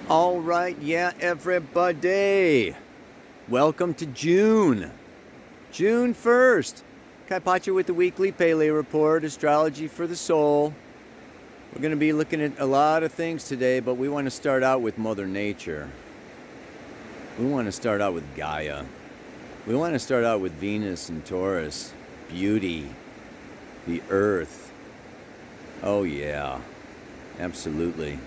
All right, yeah, everybody. Welcome to June. June 1st. Kaipacha with the weekly Pele report, astrology for the soul. We're going to be looking at a lot of things today, but we want to start out with Mother Nature. We want to start out with Gaia. We want to start out with Venus and Taurus, beauty, the earth. Oh yeah, absolutely.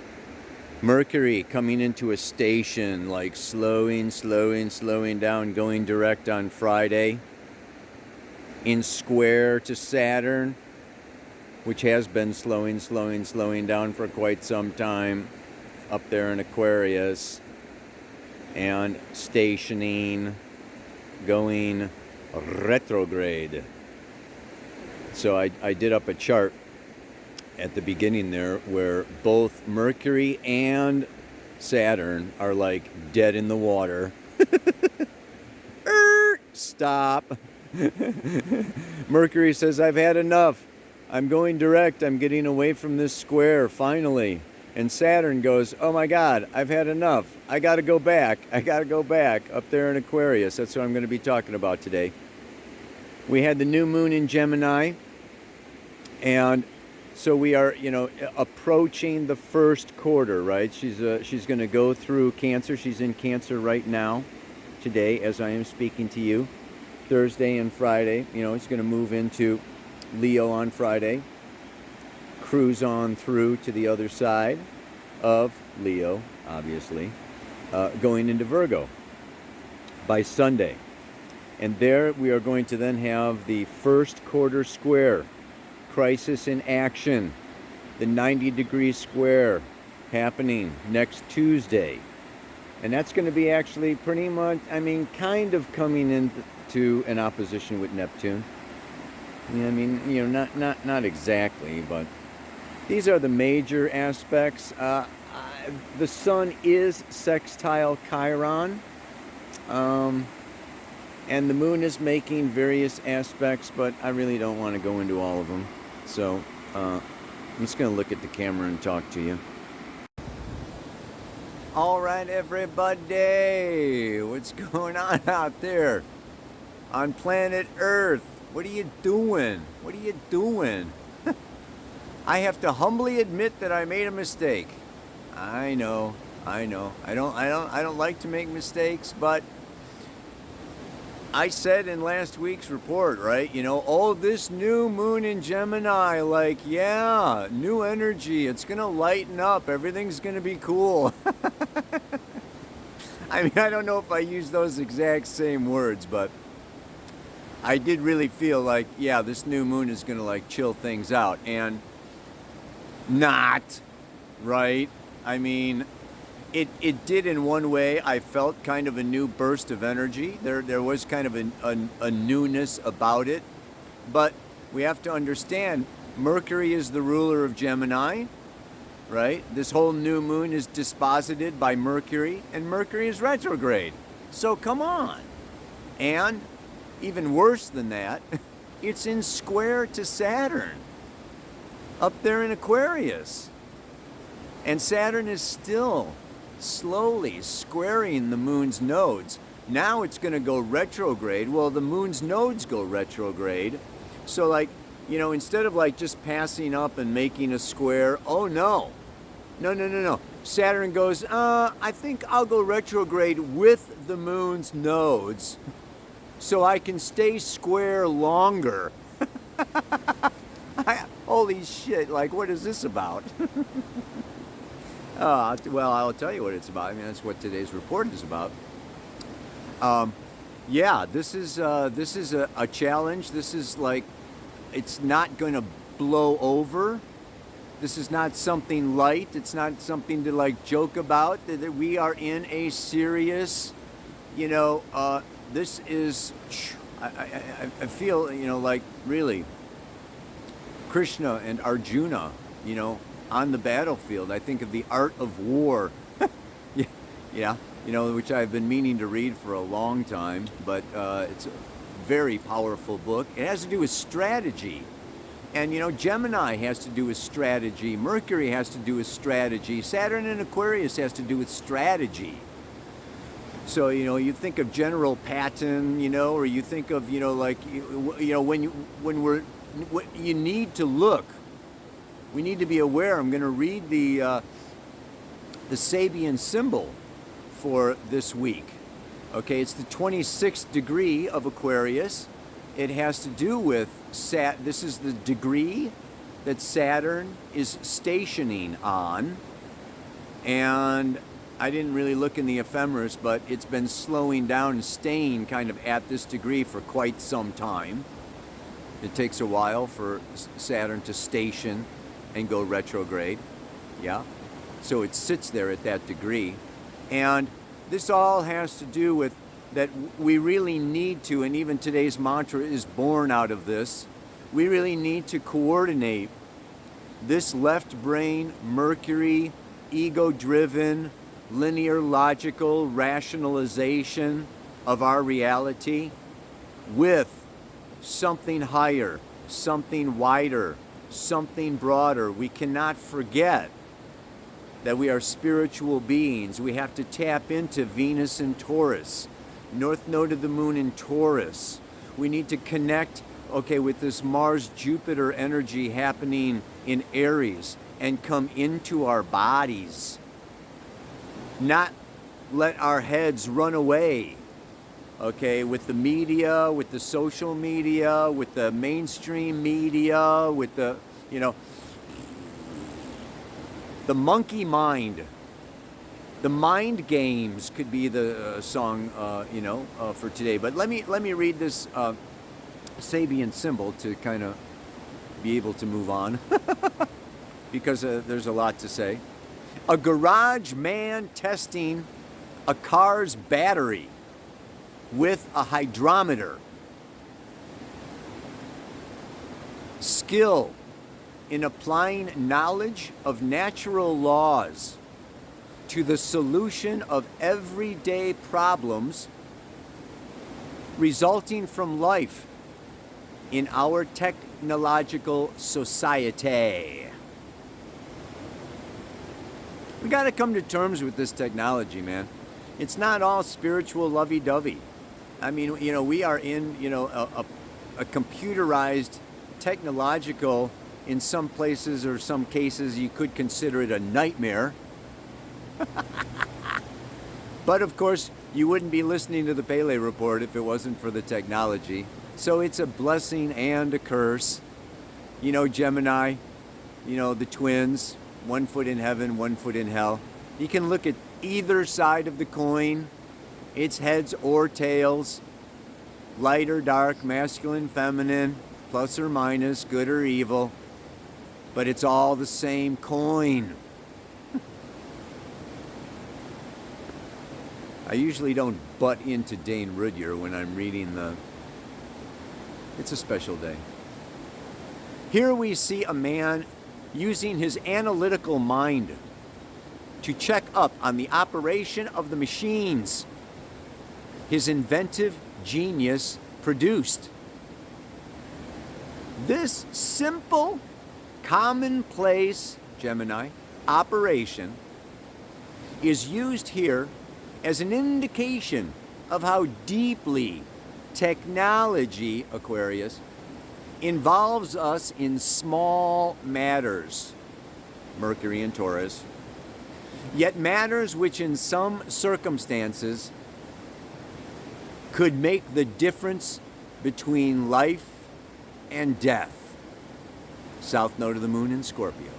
Mercury coming into a station, like slowing down, going direct on Friday, in square to Saturn, which has been slowing down for quite some time, up there in Aquarius, and stationing, going retrograde. So I did up a chart at the beginning there where both Mercury and Saturn are like dead in the water. Stop. Mercury says, I've had enough. I'm going direct. I'm getting away from this square finally. And Saturn goes, oh my God, I've had enough. I got to go back. Up there in Aquarius. That's what I'm going to be talking about today. We had the new moon in Gemini, and so we are, approaching the first quarter, right? She's going to go through Cancer. She's in Cancer right now, today, as I am speaking to you. Thursday and Friday, it's going to move into Leo on Friday, cruise on through to the other side of Leo, obviously, going into Virgo by Sunday. And there we are going to then have the first quarter square. Crisis in action, the 90-degree square happening next Tuesday. And that's going to be actually pretty much, kind of coming into an opposition with Neptune. Not exactly, but these are the major aspects. The sun is sextile Chiron. And the moon is making various aspects, but I really don't want to go into all of them. So I'm just going to look at the camera and talk to you. All right, everybody. What's going on out there on planet Earth? What are you doing? I have to humbly admit that I made a mistake. I know. I don't like to make mistakes, but I said in last week's report, right, this new moon in Gemini, new energy, it's going to lighten up, everything's going to be cool. I don't know if I use those exact same words, but I did really feel like, this new moon is going to, chill things out, and not, right? It did in one way. I felt kind of a new burst of energy. There was kind of a newness about it. But we have to understand, Mercury is the ruler of Gemini, right? This whole new moon is disposited by Mercury, and Mercury is retrograde. So come on. And even worse than that, it's in square to Saturn, up there in Aquarius. And Saturn is still slowly squaring the moon's nodes. Now it's going to go retrograde. Well, the moon's nodes go retrograde. So instead of just passing up and making a square, oh no. Saturn goes, I think I'll go retrograde with the moon's nodes so I can stay square longer. Holy shit, what is this about? Well, I'll tell you what it's about. That's what today's report is about. This is a challenge. This is it's not going to blow over. This is not something light. It's not something to joke about. That we are in a serious, this is, I feel, really, Krishna and Arjuna, on the battlefield. I think of The Art of War. Yeah, which I've been meaning to read for a long time, but it's a very powerful book. It has to do with strategy. And, Gemini has to do with strategy. Mercury has to do with strategy. Saturn in Aquarius has to do with strategy. So, you think of General Patton, or you think of, when you need to look. We need to be aware. I'm going to read the Sabian symbol for this week. Okay, it's the 26th degree of Aquarius. It has to do with this is the degree that Saturn is stationing on. And I didn't really look in the ephemeris, but it's been slowing down and staying kind of at this degree for quite some time. It takes a while for Saturn to station and go retrograde. Yeah. So it sits there at that degree. And this all has to do with that we really need to, and even today's mantra is born out of this, we really need to coordinate this left brain, Mercury, ego-driven, linear, logical rationalization of our reality with something higher, something wider, something broader. We cannot forget that we are spiritual beings. We have to tap into Venus in Taurus, North Node of the Moon in Taurus. We need to connect, with this Mars-Jupiter energy happening in Aries and come into our bodies. Not let our heads run away, with the media, with the social media, with the mainstream media, with the, the monkey mind. The mind games could be the song, for today. But let me read this Sabian symbol to kind of be able to move on, because there's a lot to say. A garage man testing a car's battery with a hydrometer. Skill in applying knowledge of natural laws to the solution of everyday problems resulting from life in our technological society. We got to come to terms with this technology, man. It's not all spiritual lovey-dovey. I mean, we are in, a computerized, technological, in some places or some cases, you could consider it a nightmare. But of course, you wouldn't be listening to the Pele Report if it wasn't for the technology. So it's a blessing and a curse. Gemini, the twins, 1 foot in heaven, 1 foot in hell. You can look at either side of the coin, its heads or tails, light or dark, masculine, feminine, plus or minus, good or evil. But it's all the same coin. I usually don't butt into Dane Rudhyar when I'm reading It's a special day. Here we see a man using his analytical mind to check up on the operation of the machines his inventive genius produced. This simple, commonplace, Gemini, operation is used here as an indication of how deeply technology, Aquarius, involves us in small matters, Mercury and Taurus, yet matters which in some circumstances could make the difference between life and death, South Node of the Moon in Scorpio.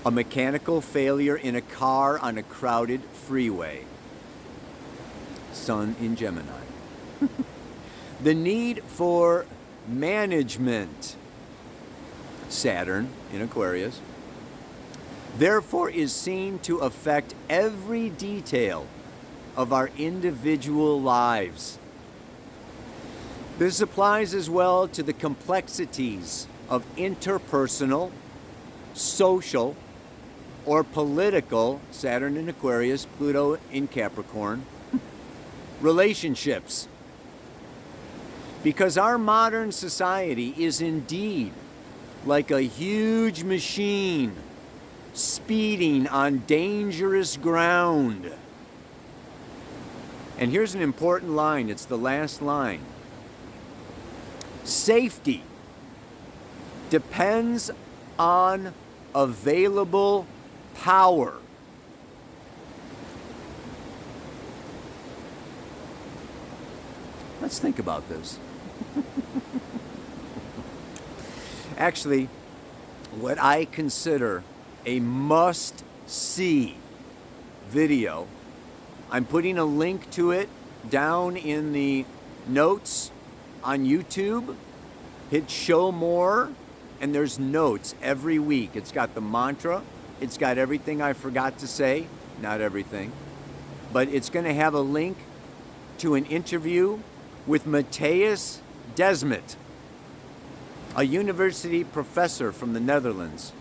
A mechanical failure in a car on a crowded freeway, Sun in Gemini. The need for management, Saturn in Aquarius, therefore is seen to affect every detail of our individual lives. This applies as well to the complexities of interpersonal, social, or political, Saturn in Aquarius, Pluto in Capricorn, relationships. Because our modern society is indeed like a huge machine speeding on dangerous ground. And here's an important line, it's the last line. Safety depends on available power. Let's think about this. Actually, what I consider a must-see video, I'm putting a link to it down in the notes on YouTube. Hit show more, and there's notes every week. It's got the mantra, it's got everything I forgot to say, not everything, but it's going to have a link to an interview with Matthias Desmet, a university professor from the Netherlands.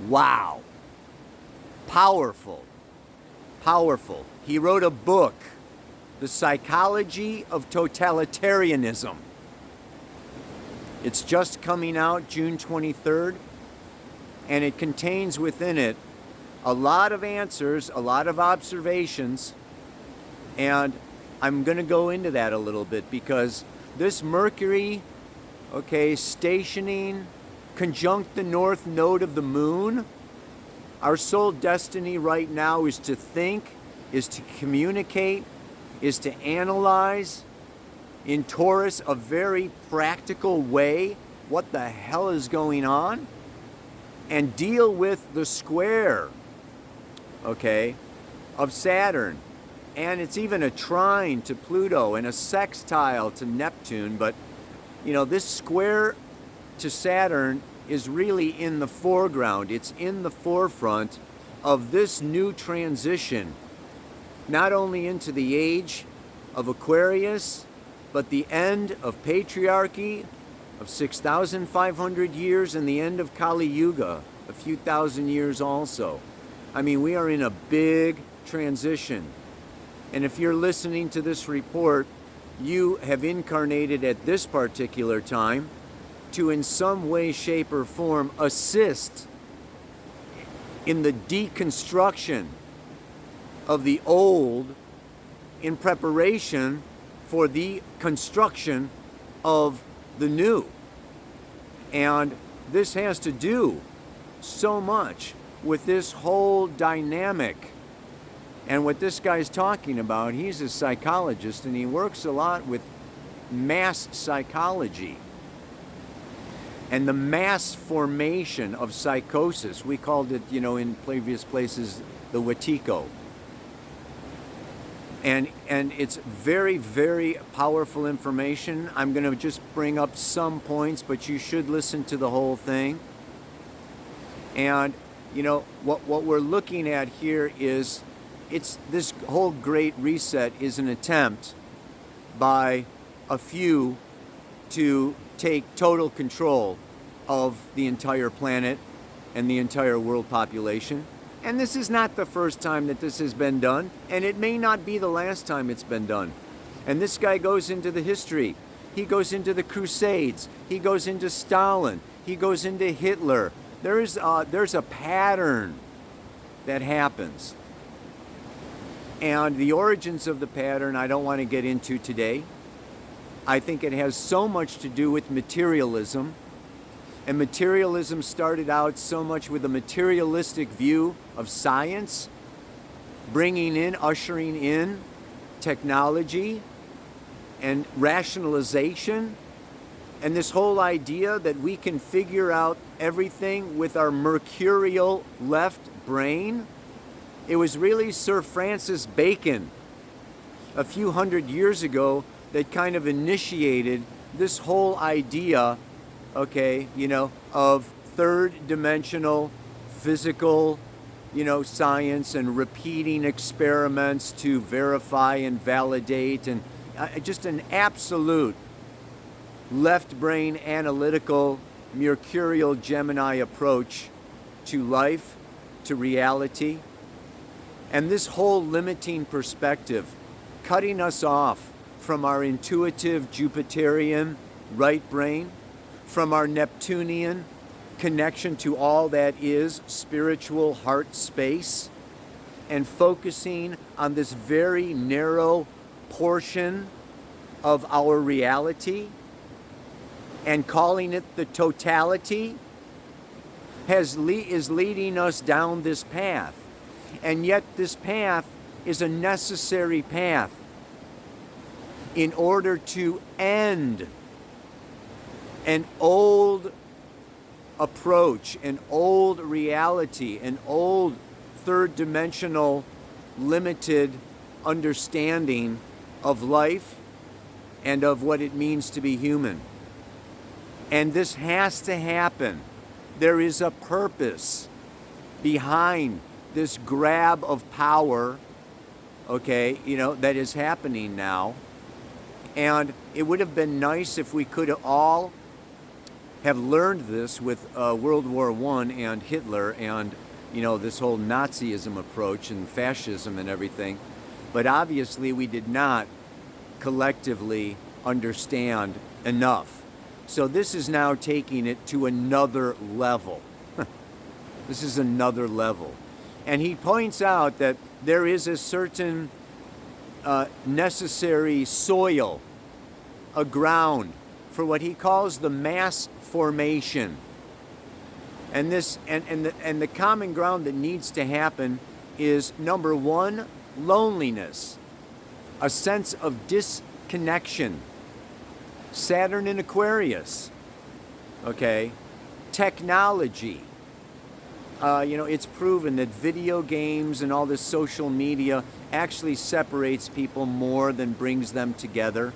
Wow. Powerful. Powerful. He wrote a book, The Psychology of Totalitarianism. It's just coming out June 23rd, and it contains within it a lot of answers, a lot of observations, and I'm going to go into that a little bit because this Mercury, stationing conjunct the north node of the moon, our sole destiny right now is to think, is to communicate, is to analyze in Taurus a very practical way what the hell is going on and deal with the square, of Saturn. And it's even a trine to Pluto and a sextile to Neptune. But, this square to Saturn is really in the foreground. It's in the forefront of this new transition, not only into the age of Aquarius, but the end of patriarchy of 6,500 years and the end of Kali Yuga, a few thousand years also. I mean, we are in a big transition. And if you're listening to this report, you have incarnated at this particular time to in some way, shape, or form assist in the deconstruction of the old in preparation for the construction of the new. And this has to do so much with this whole dynamic. And what this guy's talking about, he's a psychologist and he works a lot with mass psychology and the mass formation of psychosis. We called it, in previous places, the Wetiko. And it's very, very powerful information. I'm going to just bring up some points, but you should listen to the whole thing. And, what we're looking at here is this whole great reset is an attempt by a few to take total control of the entire planet and the entire world population. And this is not the first time that this has been done, and it may not be the last time it's been done. And this guy goes into the history. He goes into the Crusades. He goes into Stalin. He goes into Hitler. There's a pattern that happens. And the origins of the pattern I don't want to get into today. I think it has so much to do with materialism. And materialism started out so much with a materialistic view of science, ushering in technology and rationalization, and this whole idea that we can figure out everything with our mercurial left brain. It was really Sir Francis Bacon a few hundred years ago that kind of initiated this whole idea, of third dimensional physical, science and repeating experiments to verify and validate, and just an absolute left brain analytical mercurial Gemini approach to life, to reality. And this whole limiting perspective, cutting us off from our intuitive Jupiterian right brain, from our Neptunian connection to all that is spiritual heart space, and focusing on this very narrow portion of our reality and calling it the totality is leading us down this path. And yet this path is a necessary path in order to end an old approach, an old reality, an old third dimensional limited understanding of life and of what it means to be human. And this has to happen. There is a purpose behind this grab of power, okay, that is happening now. And it would have been nice if we could all have learned this with World War I and Hitler and, this whole Nazism approach and fascism and everything. But obviously we did not collectively understand enough. So this is now taking it to another level. This is another level. And he points out that there is a certain necessary soil, a ground, for what he calls the mass formation. And this and the common ground that needs to happen is, number one, loneliness, a sense of disconnection. Saturn in Aquarius, okay? Technology. It's proven that video games and all this social media actually separates people more than brings them together.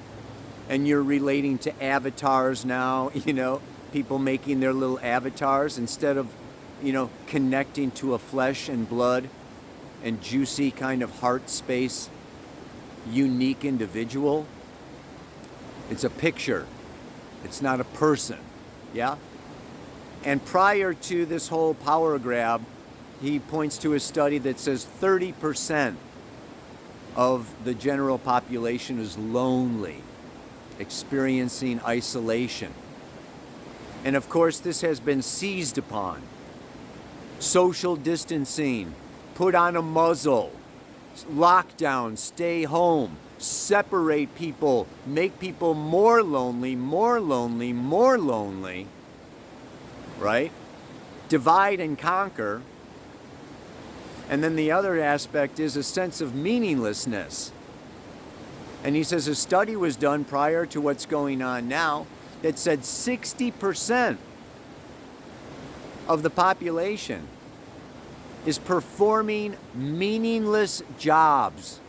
And you're relating to avatars now, people making their little avatars instead of, connecting to a flesh and blood and juicy kind of heart space, unique individual. It's a picture. It's not a person. Yeah? And prior to this whole power grab, he points to a study that says 30% of the general population is lonely, experiencing isolation. And of course, this has been seized upon. Social distancing, put on a muzzle, lockdown, stay home, separate people, make people more lonely, more lonely, more lonely, right? Divide and conquer. And then the other aspect is a sense of meaninglessness. And he says a study was done prior to what's going on now that said 60% of the population is performing meaningless jobs.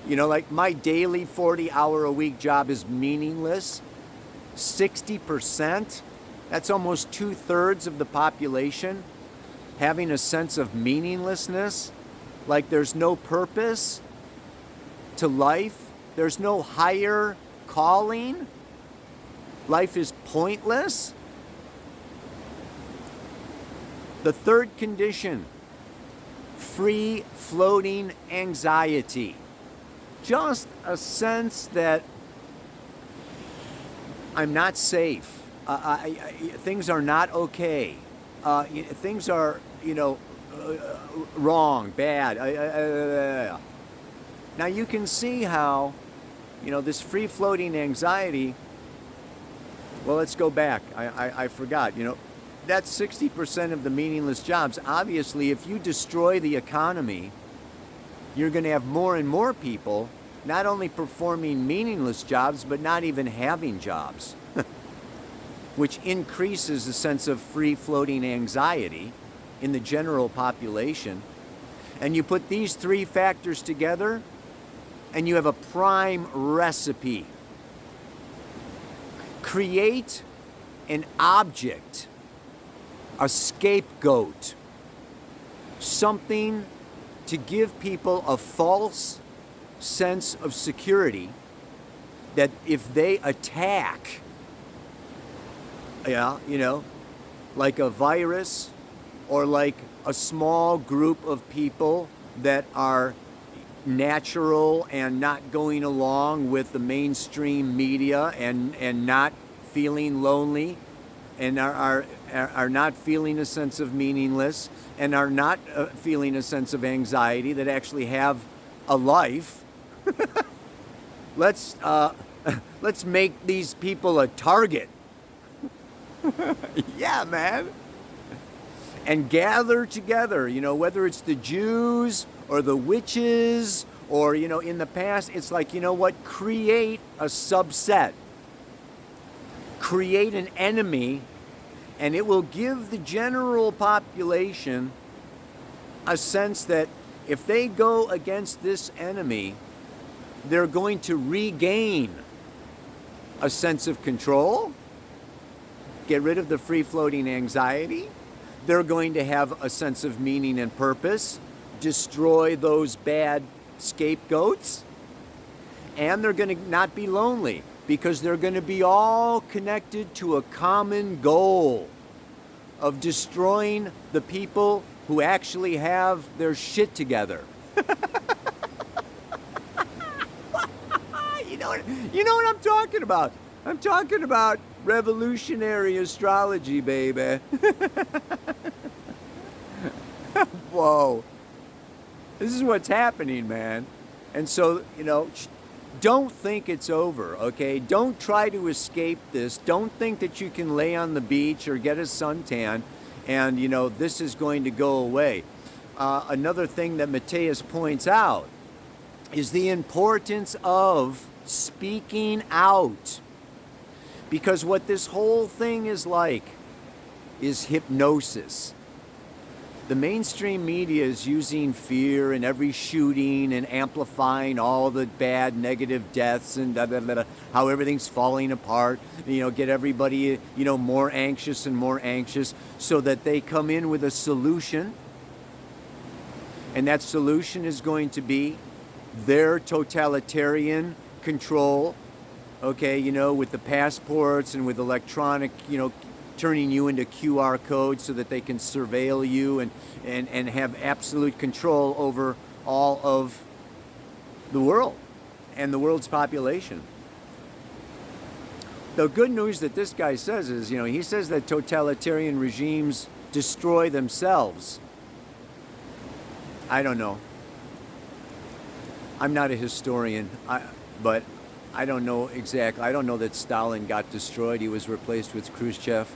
Like my daily 40-hour-a-week job is meaningless. 60%, that's almost 2/3 of the population having a sense of meaninglessness, like there's no purpose to life, there's no higher calling, life is pointless. The third condition, free floating anxiety. Just a sense that I'm not safe. Things are not okay. Things are, wrong, bad. Now you can see how, this free floating anxiety, well, let's go back. I forgot, that's 60% of the meaningless jobs. Obviously, if you destroy the economy, you're going to have more and more people not only performing meaningless jobs, but not even having jobs, which increases the sense of free-floating anxiety in the general population. And you put these three factors together, and you have a prime recipe. Create an object, a scapegoat, something to give people a false sense of security that if they attack, like a virus or like a small group of people that are, natural and not going along with the mainstream media and not feeling lonely and are not feeling a sense of meaningless and are not feeling a sense of anxiety, that actually have a life. Let's make these people a target. Yeah, man. And gather together, whether it's the Jews or the witches or, in the past, it's like, create a subset. Create an enemy, and it will give the general population a sense that if they go against this enemy, they're going to regain a sense of control, get rid of the free-floating anxiety. They're going to have a sense of meaning and purpose, destroy those bad scapegoats, and they're going to not be lonely because they're going to be all connected to a common goal of destroying the people who actually have their shit together. You know what I'm talking about? I'm talking about revolutionary astrology, baby. Whoa. This is what's happening, man. And so, don't think it's over, okay? Don't try to escape this. Don't think that you can lay on the beach or get a suntan and, this is going to go away. Another thing that Matthias points out is the importance of speaking out. Because what this whole thing is like is hypnosis. The mainstream media is using fear in every shooting and amplifying all the bad, negative deaths and how everything's falling apart. Get everybody, more anxious and more anxious so that they come in with a solution. And that solution is going to be their totalitarian control, okay, with the passports and with electronic, turning you into QR codes so that they can surveil you and have absolute control over all of the world and the world's population. The good news that this guy says is, he says that totalitarian regimes destroy themselves. I don't know. I'm not a historian, but I don't know exactly. I don't know that Stalin got destroyed. He was replaced with Khrushchev.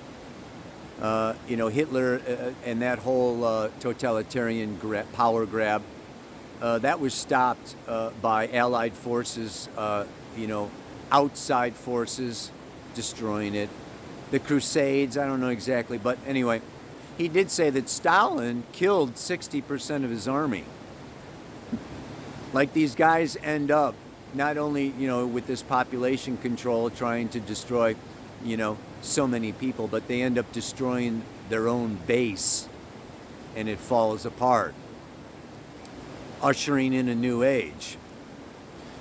Hitler and that whole totalitarian power grab, that was stopped by Allied forces, outside forces destroying it. The Crusades, I don't know exactly, but anyway, he did say that Stalin killed 60% of his army. Like, these guys end up not only, with this population control trying to destroy, so many people, but they end up destroying their own base and it falls apart, ushering in a new age.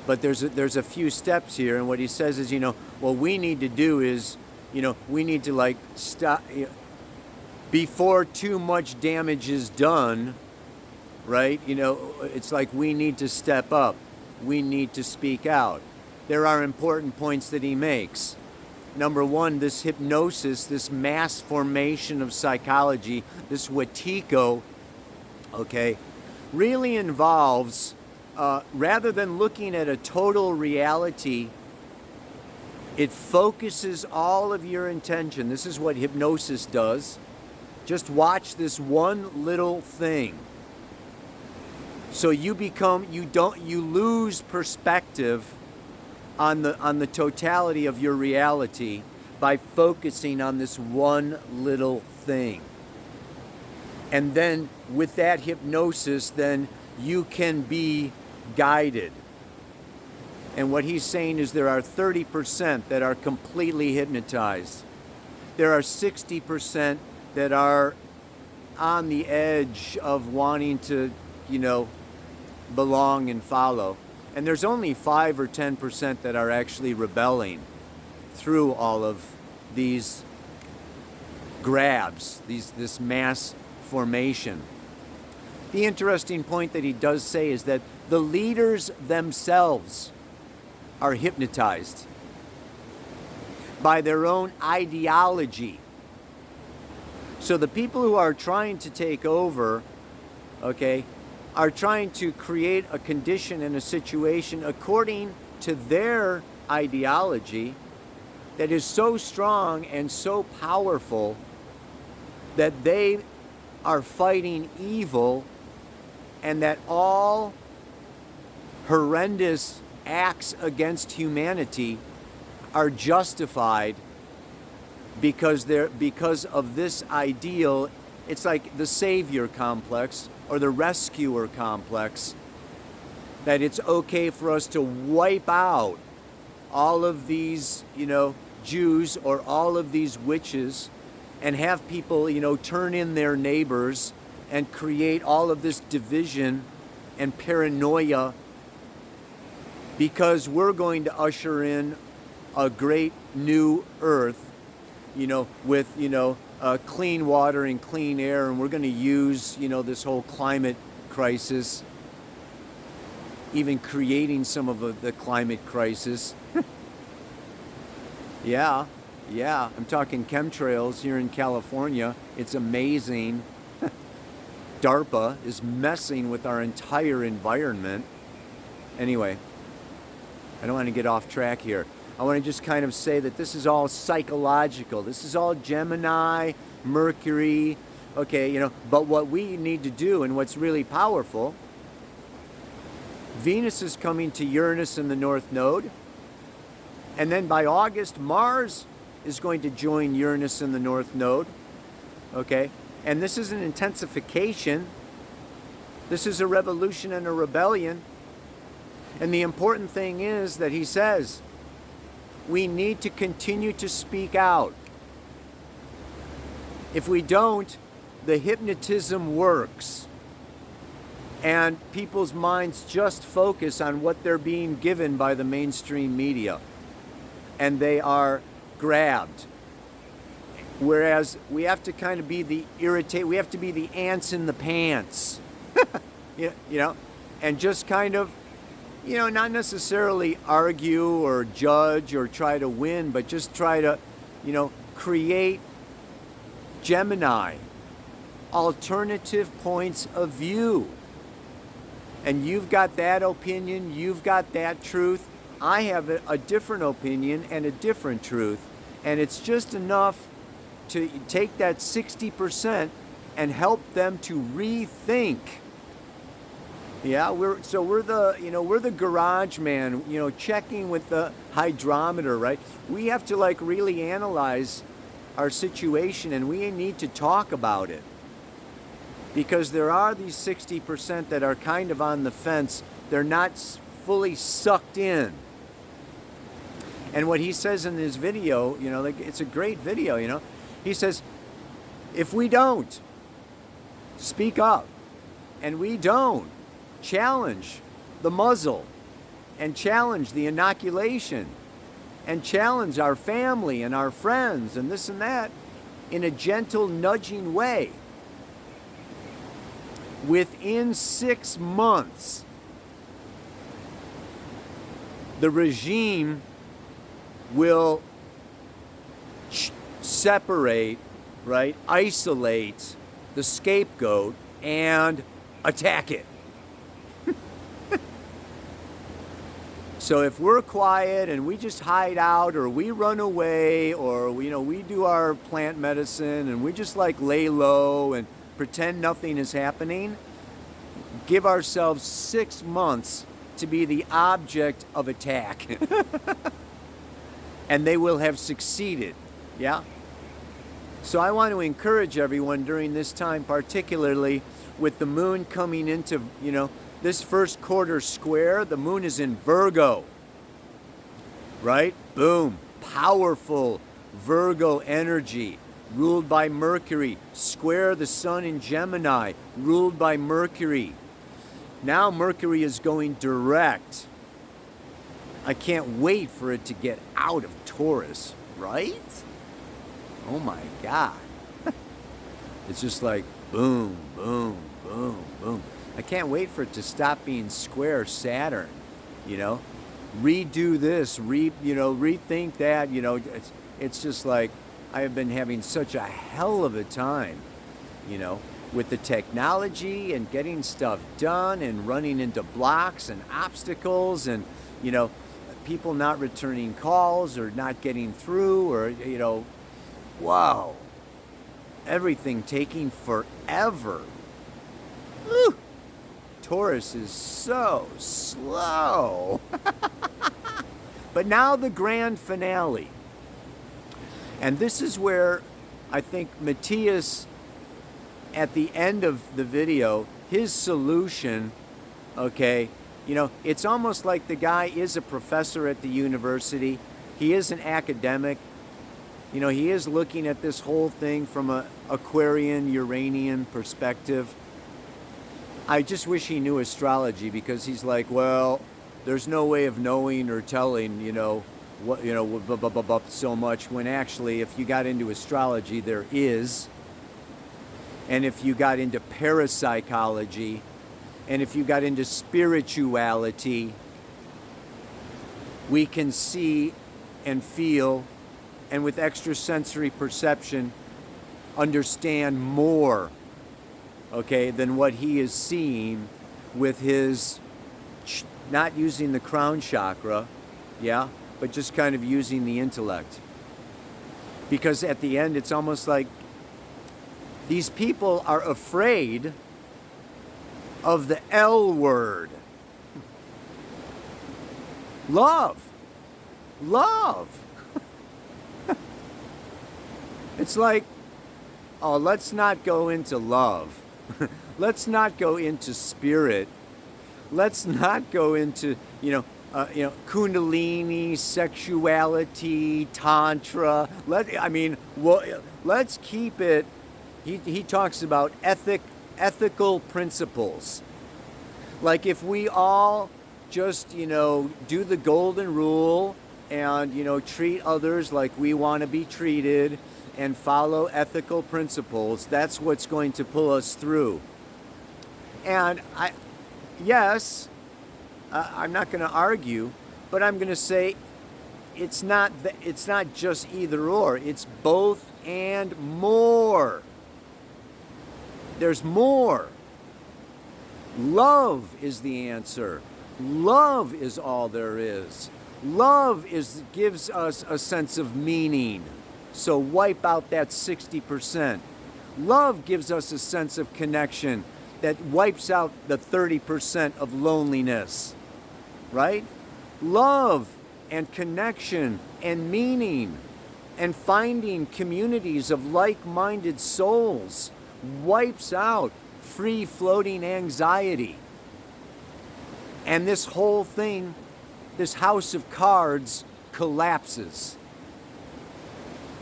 But there's a few steps here, and what he says is, what we need to do is, we need to stop before too much damage is done, right? It's like we need to step up. We need to speak out. There are important points that he makes. Number one, this hypnosis, this mass formation of psychology, this Wetiko, okay, really involves, rather than looking at a total reality, it focuses all of your attention. This is what hypnosis does. Just watch this one little thing. So you lose perspective on the totality of your reality by focusing on this one little thing. And then with that hypnosis, then you can be guided. And what he's saying is there are 30% that are completely hypnotized. There are 60% that are on the edge of wanting to, belong and follow. And there's only 5 or 10% that are actually rebelling through all of these grabs, this mass formation. The interesting point that he does say is that The leaders themselves are hypnotized by their own ideology. So the people who are trying to take over, okay, are trying to create a condition and a situation according to their ideology that is so strong and so powerful that they are fighting evil, and that all horrendous acts against humanity are justified because of this ideal. It's like the savior complex or the rescuer complex, that it's okay for us to wipe out all of these, Jews or all of these witches, and have people, turn in their neighbors and create all of this division and paranoia, because we're going to usher in a great new earth, with, clean water and clean air, and we're going to use, this whole climate crisis, even creating some of the climate crisis. Yeah, I'm talking chemtrails here in California. It's amazing. DARPA is messing with our entire environment. Anyway, I don't want to get off track here. I want to just kind of say that this is all psychological. This is all Gemini, Mercury, okay, but what we need to do, and what's really powerful, Venus is coming to Uranus in the North Node, and then by August, Mars is going to join Uranus in the North Node, okay? And this is an intensification. This is a revolution and a rebellion. And the important thing is that he says, we need to continue to speak out. If we don't, the hypnotism works, and people's minds just focus on what they're being given by the mainstream media, and they are grabbed. Whereas we have to kind of be we have to be the ants in the pants, and just kind of, not necessarily argue or judge or try to win, but just try to, create Gemini, alternative points of view. And you've got that opinion, you've got that truth. I have a different opinion and a different truth. And it's just enough to take that 60% and help them to rethink. Yeah, we're the garage man, checking with the hydrometer, right? We have to really analyze our situation, and we need to talk about it. Because there are these 60% that are kind of on the fence. They're not fully sucked in. And what he says in his video, it's a great video, he says, if we don't speak up and we don't challenge the muzzle and challenge the inoculation and challenge our family and our friends and this and that in a gentle, nudging way, within 6 months, the regime will separate, right, isolate the scapegoat and attack it. So if we're quiet and we just hide out, or we run away, or we do our plant medicine and we just lay low and pretend nothing is happening, give ourselves 6 months to be the object of attack. And they will have succeeded. Yeah? So I want to encourage everyone during this time, particularly with the moon coming into, this first quarter square. The moon is in Virgo, right? Boom. Powerful Virgo energy, ruled by Mercury. Square the sun in Gemini, ruled by Mercury. Now Mercury is going direct. I can't wait for it to get out of Taurus, right? Oh my God. It's just boom, boom, boom, boom. I can't wait for it to stop being square Saturn, you know. Redo this, rethink that, it's just like I have been having such a hell of a time, with the technology and getting stuff done and running into blocks and obstacles and, people not returning calls or not getting through or, wow, everything taking forever. Whew. Taurus is so slow. But now the grand finale. And this is where I think Matthias, at the end of the video, his solution, okay, it's almost like the guy is a professor at the university. He is an academic. He is looking at this whole thing from a Aquarian, Uranian perspective. I just wish he knew astrology, because he's like, well, there's no way of knowing or telling, what, so much, when actually, if you got into astrology, there is. And if you got into parapsychology, and if you got into spirituality, we can see and feel, and with extrasensory perception, understand more, okay, than what he is seeing with his, not using the crown chakra, yeah, but just kind of using the intellect. Because at the end, it's almost like these people are afraid of the L word. Love. Love. It's like, oh, let's not go into love. Let's not go into spirit. Let's not go into, kundalini, sexuality, tantra. Let's keep it. He talks about ethical principles. Like if we all just, do the golden rule and, treat others like we want to be treated and follow ethical principles, that's what's going to pull us through. And I'm not going to argue, but I'm going to say it's not just either or. It's both and more. There's more. Love is the answer. Love is all there is. Love gives us a sense of meaning. So wipe out that 60%. Love gives us a sense of connection that wipes out the 30% of loneliness. Right? Love and connection and meaning and finding communities of like-minded souls wipes out free-floating anxiety. And this whole thing, this house of cards, collapses.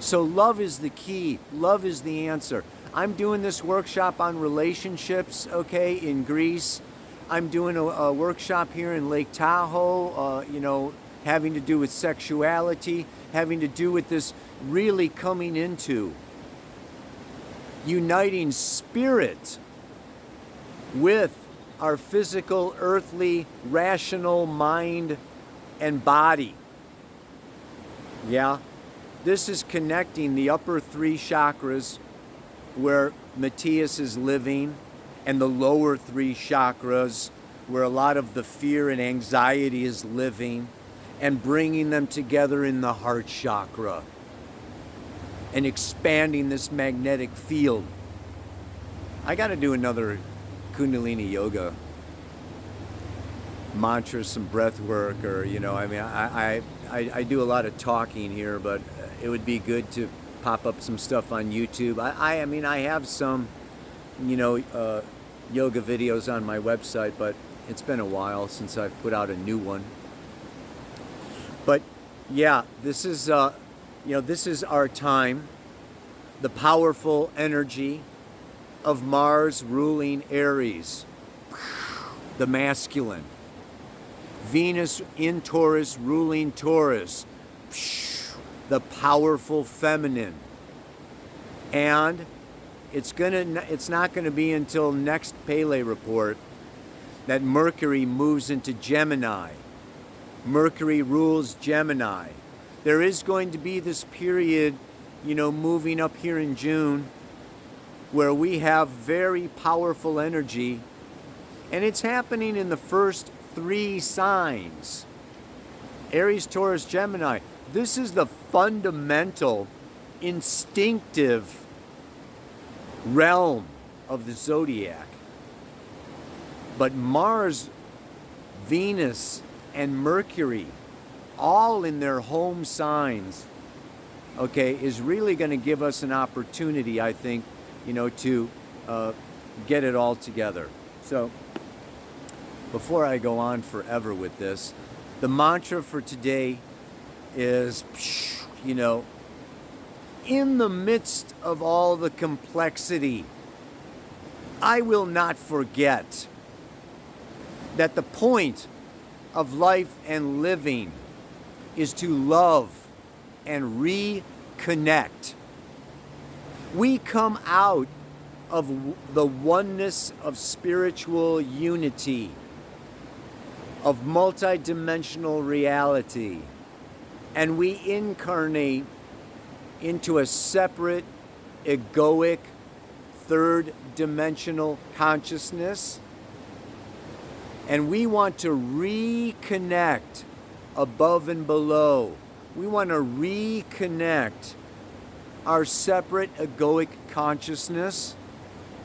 So love is the key. Love is the answer. I'm doing this workshop on relationships, okay, in Greece. I'm doing a workshop here in Lake Tahoe, having to do with sexuality, having to do with this really coming into uniting spirit with our physical, earthly, rational mind and body. Yeah? This is connecting the upper three chakras where Matthias is living and the lower three chakras where a lot of the fear and anxiety is living, and bringing them together in the heart chakra and expanding this magnetic field. I got to do another Kundalini yoga mantra, some breath work, or I do a lot of talking here, but it would be good to pop up some stuff on YouTube. I have some yoga videos on my website, but it's been a while since I've put out a new one. But yeah, this is our time. The powerful energy of Mars ruling Aries, the masculine. Venus in Taurus ruling Taurus, the powerful feminine. And it's not going to be until next Pele report that Mercury moves into Gemini. Mercury rules Gemini. There is going to be this period, moving up here in June, where we have very powerful energy, and it's happening in the first 3 signs. Aries, Taurus, Gemini. This is the fundamental, instinctive realm of the zodiac. But Mars, Venus, and Mercury, all in their home signs, is really going to give us an opportunity, I think, to get it all together. So, before I go on forever with this, the mantra for today is, in the midst of all the complexity, I will not forget that the point of life and living is to love and reconnect. We come out of the oneness of spiritual unity, of multidimensional reality, and we incarnate into a separate, egoic, third-dimensional consciousness, and we want to reconnect above and below. We want to reconnect our separate egoic consciousness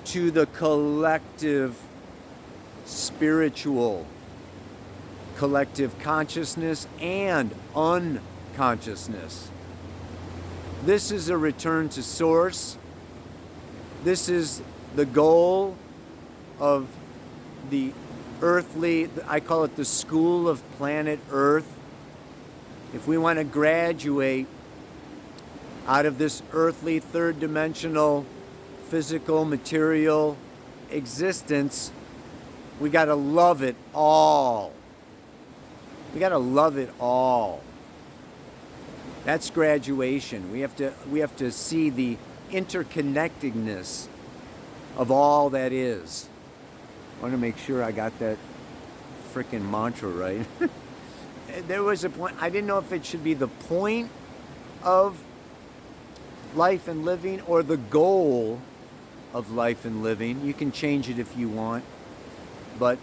to the collective spiritual, collective consciousness and unconsciousness. This is a return to source. This is the goal of the earthly, I call it the school of planet Earth. If we want to graduate out of this earthly, third-dimensional, physical, material existence, we got to love it all. We got to love it all. That's graduation. We have to see the interconnectedness of all that is. I want to make sure I got that frickin' mantra right. There was a point, I didn't know if it should be the point of life and living or the goal of life and living. You can change it if you want. But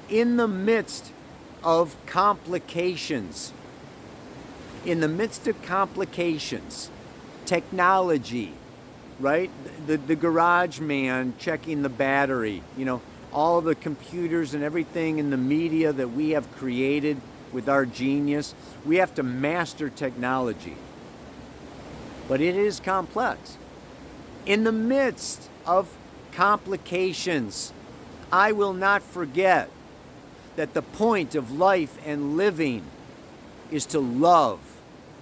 in the midst of complications, technology, right? The garage man checking the battery, all the computers and everything in the media that we have created with our genius. We have to master technology. But it is complex. In the midst of complications, I will not forget that the point of life and living is to love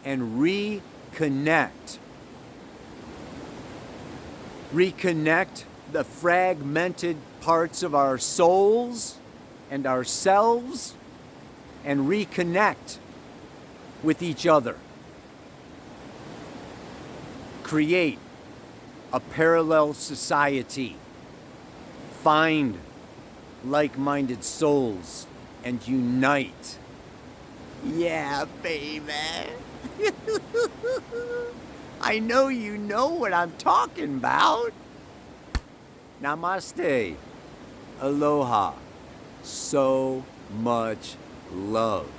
and reconnect. Reconnect the fragmented parts of our souls and ourselves, and reconnect with each other. Create a parallel society. Find like-minded souls and unite. Yeah, baby. I know you know what I'm talking about. Namaste. Aloha. So much love.